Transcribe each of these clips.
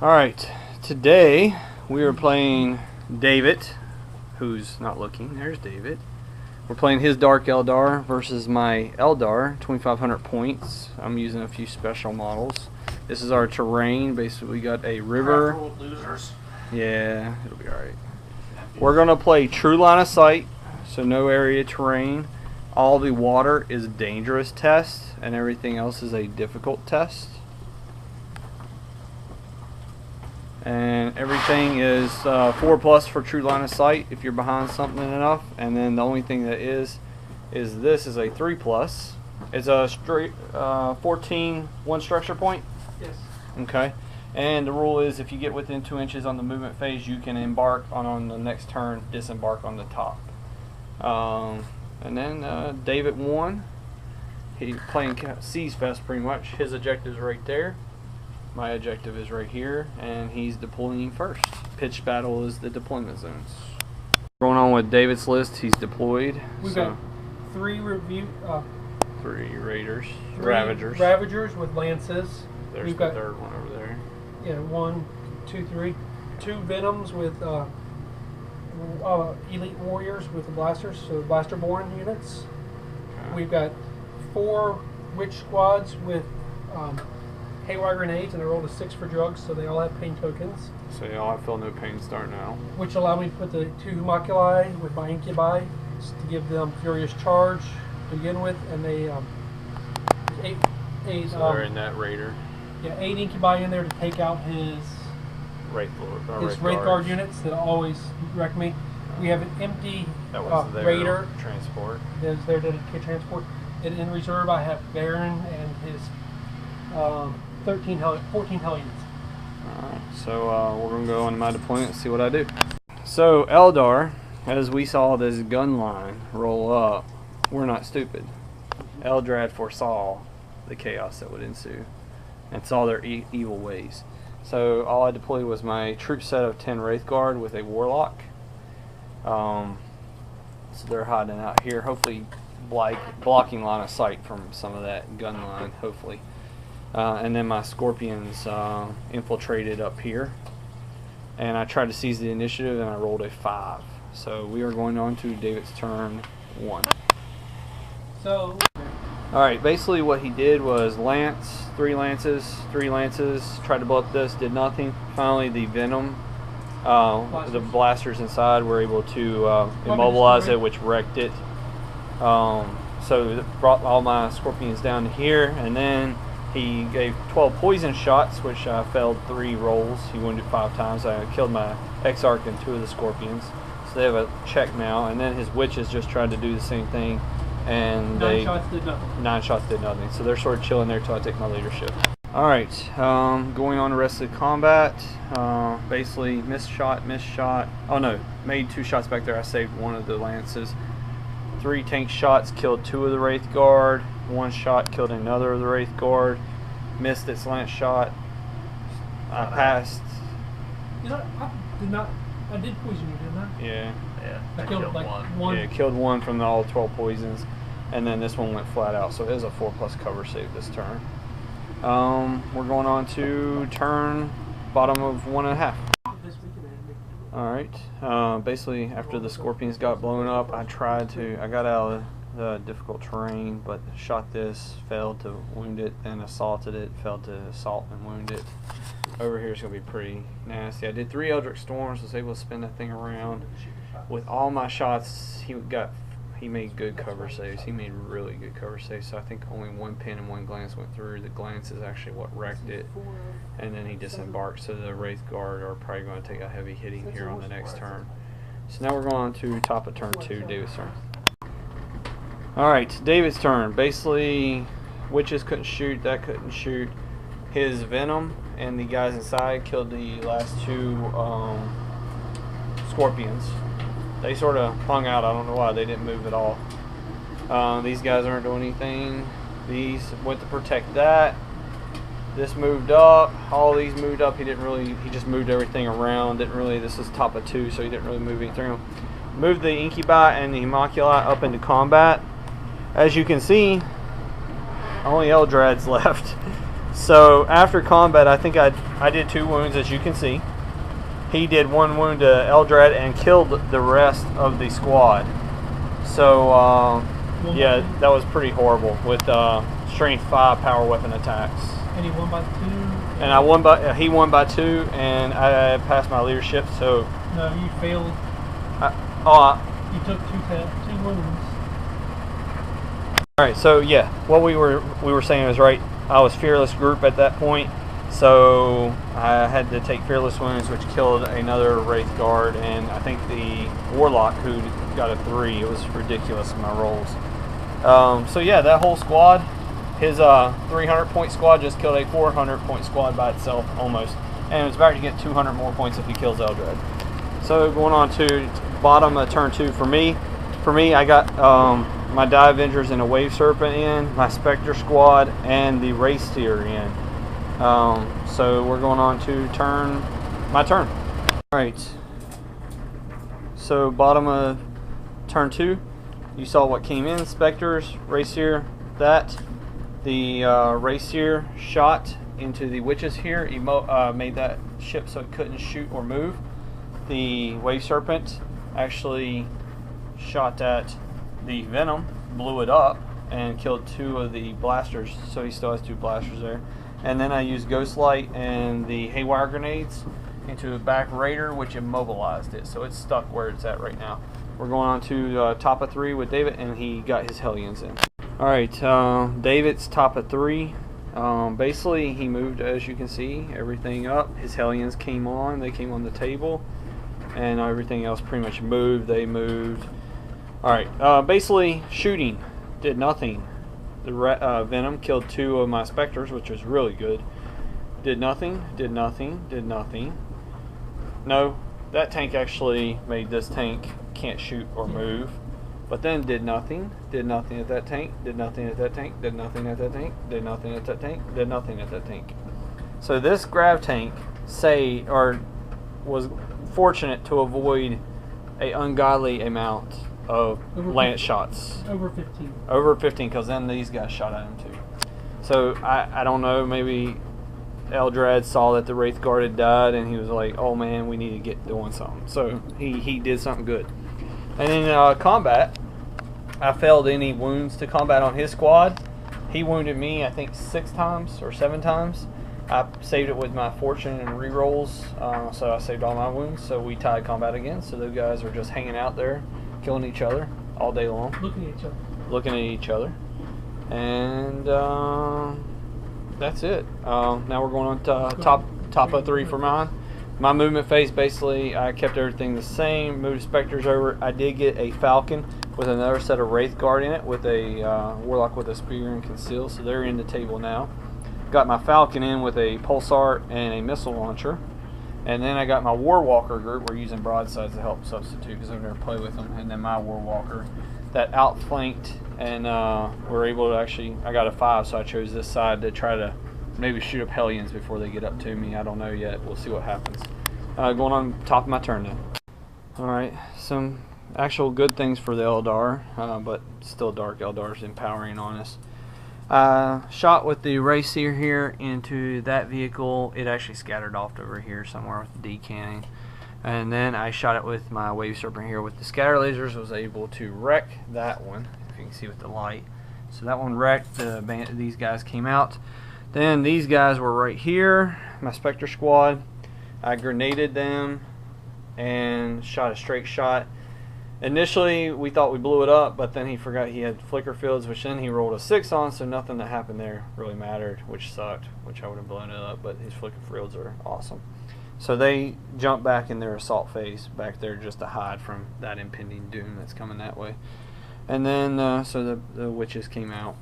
Alright, today we are playing David, who's not looking. There's David. We're playing his Dark Eldar versus my Eldar, 2,500 points. I'm using a few special models. This is our terrain. Basically, we got a river. Losers. Yeah, it'll be alright. We're going to play true line of sight, so no area terrain. All the water is dangerous test, and everything else is a difficult test. And everything is 4+ for true line of sight if you're behind something enough. And then the only thing that is this is a 3+. It's a straight 14 one structure point. Yes. Okay. And the rule is if you get within 2 inches on the movement phase, you can embark on the next turn, disembark on the top. And then David won. He's playing Seas Fest pretty much. His objective is right there. My objective is right here, and he's deploying first. Pitch battle is the deployment zones. Going on with David's list, he's deployed. We've got 3 Raiders, Ravagers. Ravagers with lances. There's We've the got, third one over there. Yeah, 1, 2, 3. 2 Venoms with elite warriors with the blasters, so blaster-born units. Okay. We've got 4 witch squads with haywire grenades, and they're rolled a 6 for drugs, so they all have pain tokens. So y'all have feel no pain start now. Which allow me to put the 2 homoculi with my incubi to give them furious charge to begin with, and they eight. So they're in that Raider. Yeah, 8 incubi in there to take out his Wraith Guard units that always wreck me. We have an empty Raider transport. There's their dedicated transport. And in reserve, I have Baron and his 14 Hellions. Alright, so we're going to go on my deployment and see what I do. So, Eldar, as we saw this gun line roll up, we're not stupid. Eldrad foresaw the chaos that would ensue and saw their evil ways. So, all I deployed was my troop set of 10 Wraith Guard with a Warlock. So, they're hiding out here, hopefully blocking line of sight from some of that gun line, hopefully. And then my Scorpions infiltrated up here, and I tried to seize the initiative, and I rolled a 5. So we are going on to David's turn 1. So, all right, basically what he did was lance, 3 lances, tried to blow up this, did nothing. Finally, the Venom, the blasters inside were able to immobilize it, which wrecked it. So it brought all my Scorpions down to here, and then he gave 12 poison shots, which I failed 3 rolls. He wounded 5 times. I killed my Exarch and 2 of the Scorpions. So they have a check now. And then his witches just tried to do the same thing. And 9 shots did nothing. 9 shots did nothing. So they're sort of chilling there till I take my leadership. Alright, going on to the rest of the combat. Basically, missed shot. Oh no, made 2 shots back there. I saved 1 of the lances. 3 tank shots, killed 2 of the Wraith Guard. 1 shot killed another of the Wraith Guard. Missed its lance shot. I passed. I did poison you, didn't I? Yeah. I killed like 1. Yeah, killed 1 from all 12 poisons. And then this one went flat out. So it is a 4+ cover save this turn. We're going on to turn bottom of 1.5. Alright, basically after the Scorpions got blown up, I got out of the difficult terrain, but shot this, failed to wound it, and assaulted it, failed to assault and wound it. Over here is going to be pretty nasty. I did 3 Eldritch Storms, was able to spin that thing around. With all my shots, he made good cover saves. He made really good cover saves, so I think only 1 pin and 1 glance went through. The glance is actually what wrecked it, and then he disembarked, so the Wraith Guard are probably going to take a heavy hitting here on the next turn. So now we're going on to top of turn 2, David's turn. Alright, David's turn. Basically, witches couldn't shoot, that couldn't shoot. His Venom and the guys inside killed the last 2 Scorpions. They sort of hung out. I don't know why they didn't move at all. These guys aren't doing anything. These went to protect that. This moved up. All these moved up. He just moved everything around. This is top of 2, so he didn't really move anything. Moved the incubi and the homoculi up into combat. As you can see, only Eldrads left. So after combat, I think I did 2 wounds, as you can see. He did 1 wound to Eldar and killed the rest of the squad. So yeah, that was pretty horrible with strength 5 power weapon attacks. And he won by 2. And he won by 2, and I passed my leadership. So no, you failed. You took 2 wounds. All right, so yeah, what we were saying was right. I was fearless group at that point, so I had to take fearless wounds, which killed another Wraith Guard, and I think the Warlock, who got a 3. It was ridiculous in my rolls. So yeah, that whole squad, his 300-point squad just killed a 400-point squad by itself, almost, and it's about to get 200 more points if he kills Eldar. So going on to bottom of turn 2 for me. I got my Die Avengers and a Wave Serpent in, my Spectre squad, and the Race Seer in. So we're going on to my turn. Alright. So bottom of turn 2, you saw what came in. Spectres, Race Seer, that. The Race Seer shot into the Witches here, made that ship so it couldn't shoot or move. The Wave Serpent actually shot at the Venom, blew it up, and killed 2 of the blasters, so he still has 2 blasters there. And then I used Ghost Light and the Haywire grenades into a back Raider, which immobilized it, so it's stuck where it's at right now. We're going on to top of 3 with David, and he got his Hellions in. Alright, David's top of 3. Basically, he moved, as you can see, everything up. His Hellions came on, they came on the table, and everything else pretty much moved. They moved. Alright, basically, shooting did nothing. The Venom killed 2 of my Spectres, which was really good. Did nothing, did nothing, did nothing. No, that tank actually made this tank can't shoot or move. But then did nothing at that tank, did nothing at that tank, did nothing at that tank, did nothing at that tank, did nothing at that tank. So this grav tank was fortunate to avoid an ungodly amount of lance shots. Over 15. Over 15, because then these guys shot at him too. So I don't know, maybe Eldrad saw that the Wraith Guard had died, and he was like, oh man, we need to get doing something. So he did something good. And in combat, I failed any wounds to combat on his squad. He wounded me, I think, 6 times or 7 times. I saved it with my fortune and rerolls, so I saved all my wounds. So we tied combat again. So those guys are just hanging out there, killing each other all day long. Looking at each other. Looking at each other. And that's it. Now we're going on to top of 3 for mine. My movement phase, basically, I kept everything the same. Moved Spectres over. I did get a Falcon with another set of Wraith Guard in it, with a Warlock with a Spear and Conceal, so they're in the table now. Got my Falcon in with a Pulsar and a Missile Launcher. And then I got my Warwalker group. We're using broadsides to help substitute because I've never played with them. And then my Warwalker that outflanked, and we're able to actually, I got a 5, so I chose this side to try to maybe shoot up Hellions before they get up to me. I don't know yet. We'll see what happens. Going on top of my turn now. Alright, some actual good things for the Eldar, but still Dark Eldar's empowering on us. Shot with the Race Seer here into that vehicle. It actually scattered off over here somewhere with the D cannon. And then I shot it with my Wave Serpent here with the scatter lasers. Was able to wreck that one, if you can see with the light. So that one wrecked. These guys came out. Then these guys were right here, my Spectre squad. I grenaded them and shot a straight shot. Initially, we thought we blew it up, but then he forgot he had flicker fields, which then he rolled a 6 on, so nothing that happened there really mattered, which sucked, which I would have blown it up, but his flicker fields are awesome. So they jumped back in their assault phase back there just to hide from that impending doom that's coming that way. And then, so the witches came out.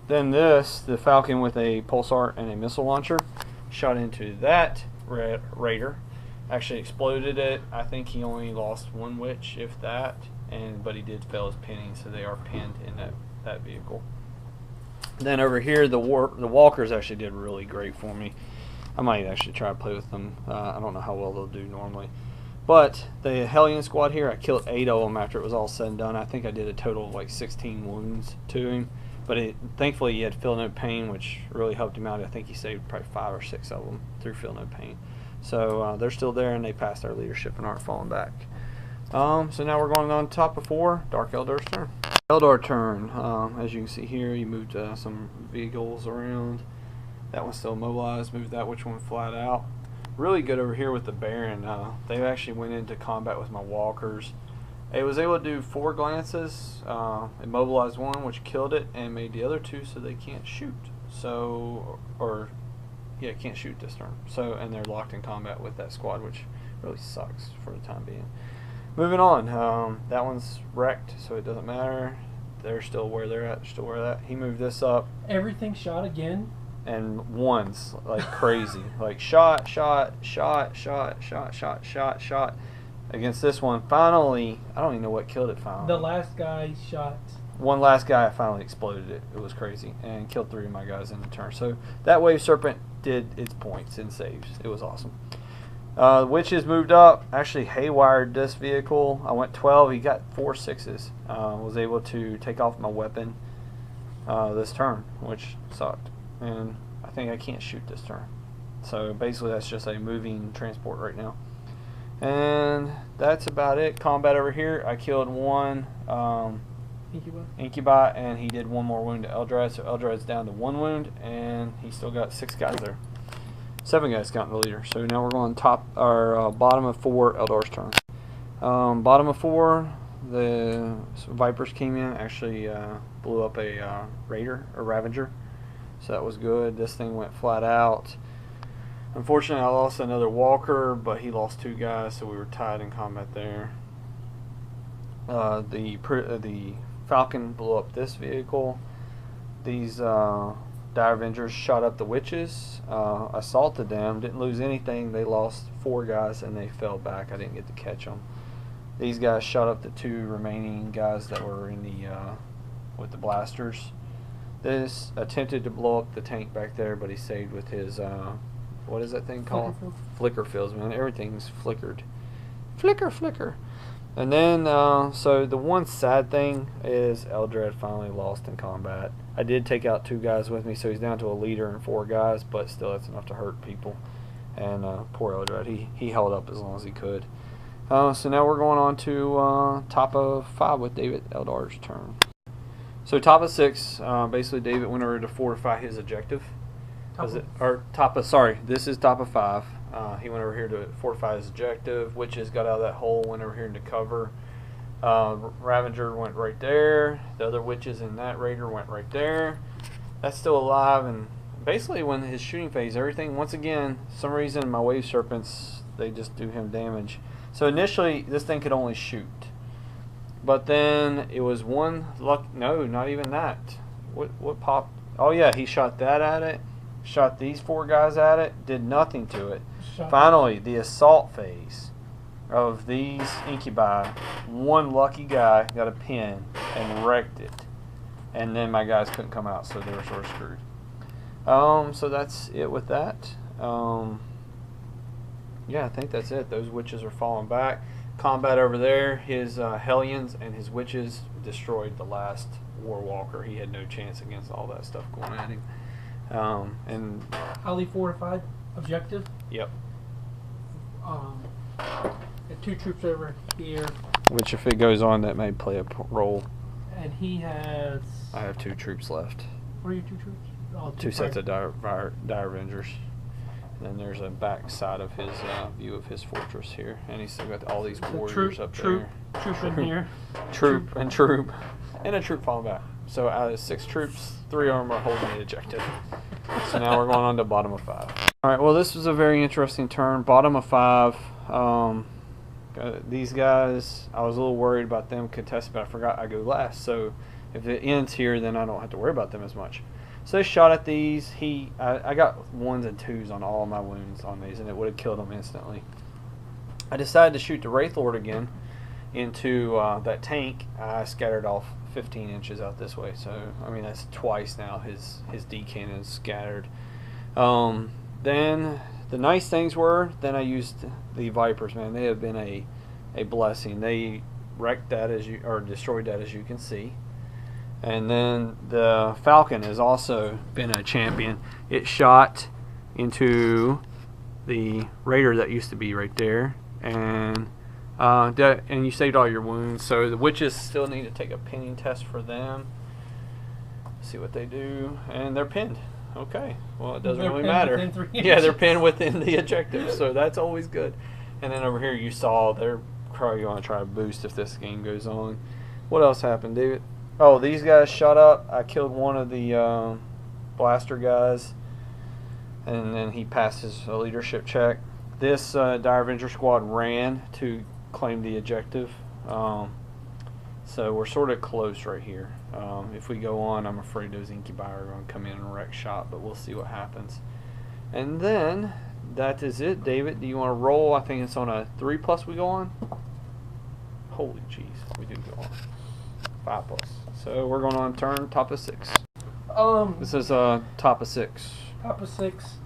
Then the Falcon with a Pulsar and a Missile Launcher shot into that Raider. Actually exploded it. I think he only lost 1 witch, if that, but he did fail his pinning, so they are pinned in that vehicle. Then over here, the Walkers actually did really great for me. I might actually try to play with them. I don't know how well they'll do normally. But the Hellion squad here, I killed 8 of them after it was all said and done. I think I did a total of like 16 wounds to him. But thankfully he had Feel No Pain, which really helped him out. I think he saved probably 5 or 6 of them through Feel No Pain. So they're still there, and they passed our leadership and aren't falling back. So now we're going on top of 4, Dark Eldar's turn. Eldar turn. As you can see here, he moved some vehicles around. That one's still immobilized. Moved that which one flat out. Really good over here with the Baron. They actually went into combat with my walkers. It was able to do 4 glances, immobilized one, which killed it, and made the other 2 so they can't shoot. So, yeah, can't shoot this turn. So, and they're locked in combat with that squad, which really sucks for the time being. Moving on, that one's wrecked, so it doesn't matter. They're still where they're at, still where they're at. He moved this up. Everything shot again? And ones, like crazy. Like shot, shot, shot, shot, shot, shot, shot, shot. Against this one, finally, I don't even know what killed it finally. The last guy shot. One last guy finally exploded it. It was crazy. And killed 3 of my guys in the turn. So that Wave Serpent did its points and saves. It was awesome. Witches moved up, actually haywired this vehicle. I went 12, he got 4 6s. Was able to take off my weapon this turn, which sucked. And I think I can't shoot this turn. So basically that's just a moving transport right now. And that's about it. Combat over here, I killed 1 Incubi, and he did 1 more wound to Eldrad. So Eldrad's down to 1 wound, and he still got 6 guys there. 7 guys counting the leader. So now we're going bottom of 4, Eldar's turn. Bottom of 4, the Vipers came in, actually blew up a Raider, or Ravager. So that was good. This thing went flat out. Unfortunately, I lost another Walker, but he lost 2 guys, so we were tied in combat there. The Falcon blew up this vehicle. These Dire Avengers shot up the Witches, assaulted them, didn't lose anything. They lost 4 guys and they fell back. I didn't get to catch them. These guys shot up the 2 remaining guys that were in the with the blasters. This attempted to blow up the tank back there, but he saved with his what is that thing called? Flicker fields, man. Everything's flickered. Flicker, flicker. And then, so the one sad thing is Eldrad finally lost in combat. I did take out 2 guys with me, so he's down to a leader and 4 guys, but still that's enough to hurt people. And poor Eldrad, he held up as long as he could. So now we're going on to top of 5 with David Eldar's turn. So top of 6, basically David went over to fortify his objective. This is top of 5. He went over here to fortify his objective. Witches got out of that hole, went over here into cover. Ravager went right there. The other Witches in that Raider went right there. That's still alive, and basically when his shooting phase, everything, once again, some reason my Wave Serpents, they just do him damage. So initially this thing could only shoot. But then it was one luck, no, not even that. What popped? Oh yeah, he shot that at it. Shot these 4 guys at it, did nothing to it. Finally, the assault phase of these Incubi, one lucky guy got a pin and wrecked it. And then my guys couldn't come out, so they were sort of screwed. So that's it with that. Yeah, I think that's it. Those Witches are falling back. Combat over there, his Hellions and his Witches destroyed the last War Walker. He had no chance against all that stuff going at him. And highly fortified objective. Yep. Got 2 troops over here. Which, if it goes on, that may play a role. And he has. I have 2 troops left. What are your 2 troops? Oh, 2 sets of Dire Avengers. And then there's a back side of his view of his fortress here, and he's still got all these warriors up there. Troop in here. Troop and troop, and a troop falling back. So out of 6 troops, 3 of them are holding the objective. So now we're going on to bottom of 5. All right. Well, this was a very interesting turn. Bottom of 5. These guys, I was a little worried about them contesting, but I forgot I go last. So if it ends here, then I don't have to worry about them as much. So they shot at these. I got 1s and 2s on all my wounds on these, and it would have killed them instantly. I decided to shoot the Wraith Lord again into that tank. I scattered off 15 inches out this way, so I mean that's twice now his D cannon is scattered. Then the nice things were, then I used the Vipers. Man, they have been a blessing. They wrecked that destroyed that, as you can see. And then the Falcon has also been a champion. It shot into the Raider that used to be right there, and you saved all your wounds. So the witches still need to take a pinning test for them. See what they do, and they're pinned. Okay, well, it doesn't really matter. Yeah, they're pinned within the objective, so that's always good. And then over here you saw they're probably going to try to boost if this game goes on. What else happened, David? Oh, these guys shot up. I killed one of the blaster guys, and then he passed his leadership check. This Dire Avenger squad ran to claim the objective. So we're sort of close right here. If we go on, I'm afraid those Incubi are going to come in and wreck shop, but we'll see what happens. And then that is it. David, do you want to roll? I think it's on a 3+ we go on. Holy jeez, we do go on 5+. So we're going on turn top of 6. This is top of 6. Top of 6.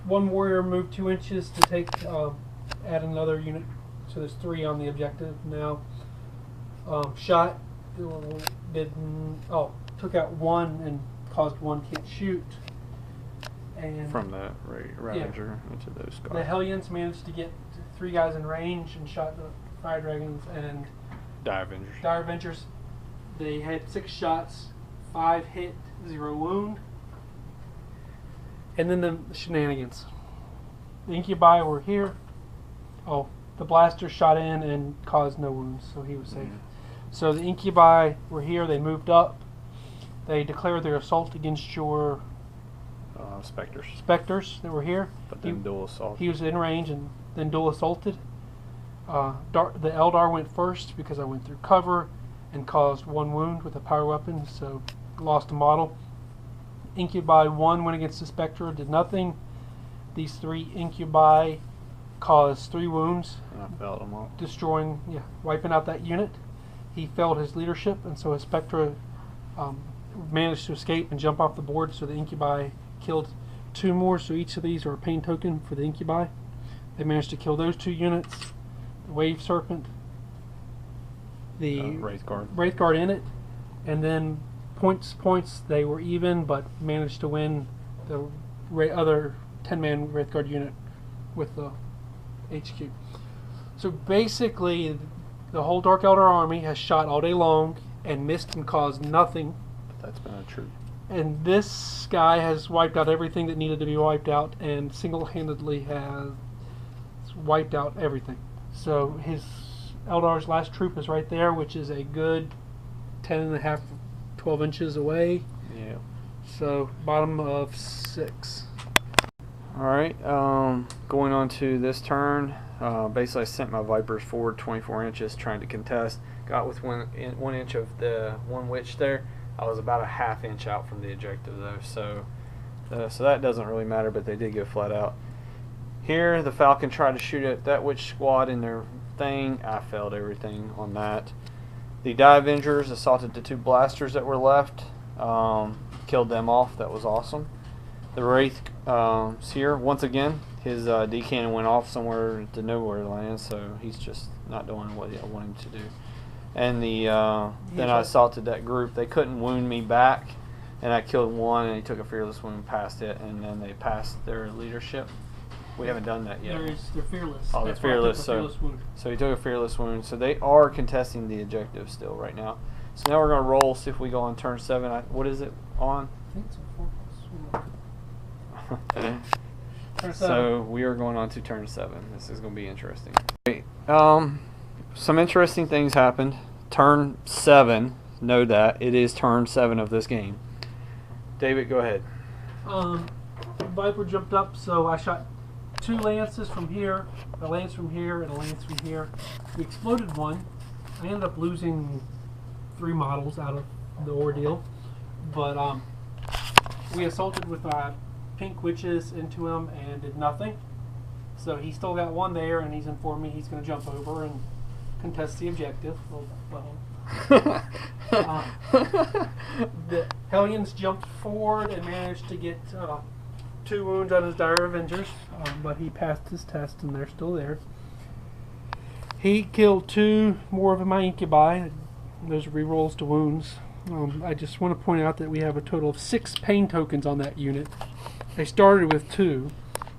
One warrior moved 2 inches to take add another unit. So there's 3 on the objective now. Shot. Took out 1 and caused 1 can't shoot. And from the Ravager into those guys. The Hellions managed to get 3 guys in range and shot the Fire Dragons and Dire Avengers. Dire Avengers. They had 6 shots, 5 hit, 0 wound. And then the shenanigans. The Incubi were here. Oh, the blaster shot in and caused no wounds, so he was safe. Mm-hmm. So the Incubi were here. They moved up. They declared their assault against your specters that were here. But then dual assault. He was in range and then dual assaulted. The Eldar went first because I went through cover and caused 1 wound with a power weapon, so lost a model. Incubi 1 went against the Spectre, did nothing. These 3 Incubi caused 3 wounds. And I felled them all. Destroying, wiping out that unit. He failed his leadership, and so his Spectre managed to escape and jump off the board, so the Incubi killed 2 more, so each of these are a pain token for the Incubi. They managed to kill those 2 units. The Wave Serpent, the Wraith Guard in it, and then points they were even, but managed to win the other 10-man Wraith Guard unit with the HQ. So basically, the whole Dark Eldar army has shot all day long and missed and caused nothing. But that's been untrue. And this guy has wiped out everything that needed to be wiped out and single-handedly has wiped out everything. So his Eldar's last troop is right there, which is a good 10.5, 12 inches away. Yeah. So bottom of 6. Alright, going on to this turn. Basically I sent my Vipers forward 24 inches trying to contest. Got with 1 inch of the 1 witch there. I was about a ½ inch out from the objective though, so that doesn't really matter, but they did go flat out. Here the Falcon tried to shoot at that witch squad in their thing. I failed everything on that. The Die Avengers assaulted the 2 blasters that were left. Killed them off. That was awesome. The Wraith here once again. His D cannon went off somewhere to nowhere land, so he's just not doing what I want him to do. And then I assaulted that group. They couldn't wound me back, and I killed 1, and he took a fearless wound past it, and then they passed their leadership. We haven't done that yet. They're fearless. Oh, they're fearless. So he took a fearless wound. So they are contesting the objective still right now. So now we're going to roll, see if we go on turn 7. What is it on? I think it's a 4+1. Turn 7. So we are going on to turn 7. This is going to be interesting. Okay. Some interesting things happened. Turn 7. Know that. It is turn 7 of this game. David, go ahead. Viper jumped up, so I shot 2 lances from here, a lance from here, and a lance from here. We exploded 1. I ended up losing 3 models out of the ordeal, but we assaulted with pink witches into him and did nothing. So he still got 1 there, and he's informed me he's going to jump over and contest the objective. The Hellions jumped forward and managed to get 2 wounds on his Dire Avengers, but he passed his test and they're still there. He killed 2 more of my Incubi. Those rerolls to wounds. I just want to point out that we have a total of 6 pain tokens on that unit. They started with 2,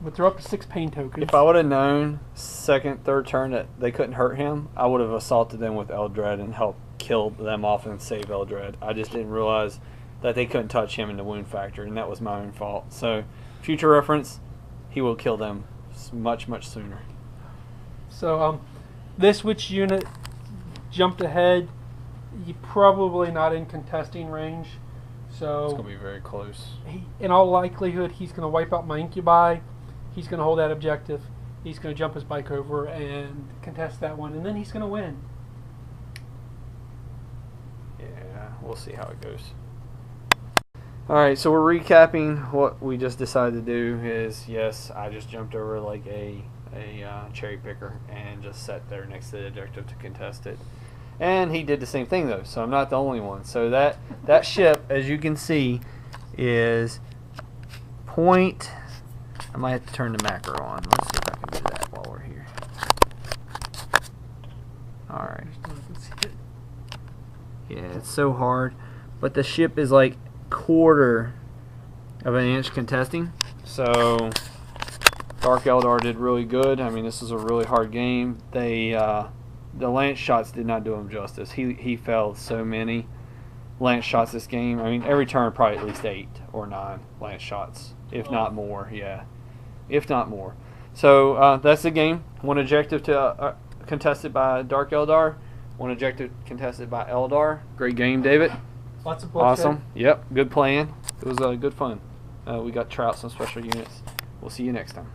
but they're up to 6 pain tokens. If I would have known second, third turn that they couldn't hurt him, I would have assaulted them with Eldar and helped kill them off and save Eldar. I just didn't realize that they couldn't touch him in the wound factor, and that was my own fault. So, future reference, he will kill them much, much sooner. So, this witch unit jumped ahead. You're probably not in contesting range. So It's going to be very close. In all likelihood, he's going to wipe out my incubi. He's going to hold that objective. He's going to jump his bike over and contest that one, and then he's going to win. Yeah, we'll see how it goes. Alright, so we're recapping what we just decided to do is, yes, I just jumped over like a cherry picker and just sat there next to the objective to contest it. And he did the same thing though, so I'm not the only one. So that ship, as you can see, is point. I might have to turn the macro on. Let's see if I can do that while we're here. Alright. Yeah, it's so hard. But the ship is like quarter of an inch contesting. So Dark Eldar did really good. I mean, this is a really hard game. The lance shots did not do him justice. He failed so many lance shots this game. I mean, every turn probably at least 8 or 9 lance shots, if not more. Yeah, if not more. So that's the game. One objective to contested by Dark Eldar. One objective contested by Eldar. Great game, David. Lots of bloodshed. Awesome. Yep, good playing. It was good fun. We got Trout, some special units. We'll see you next time.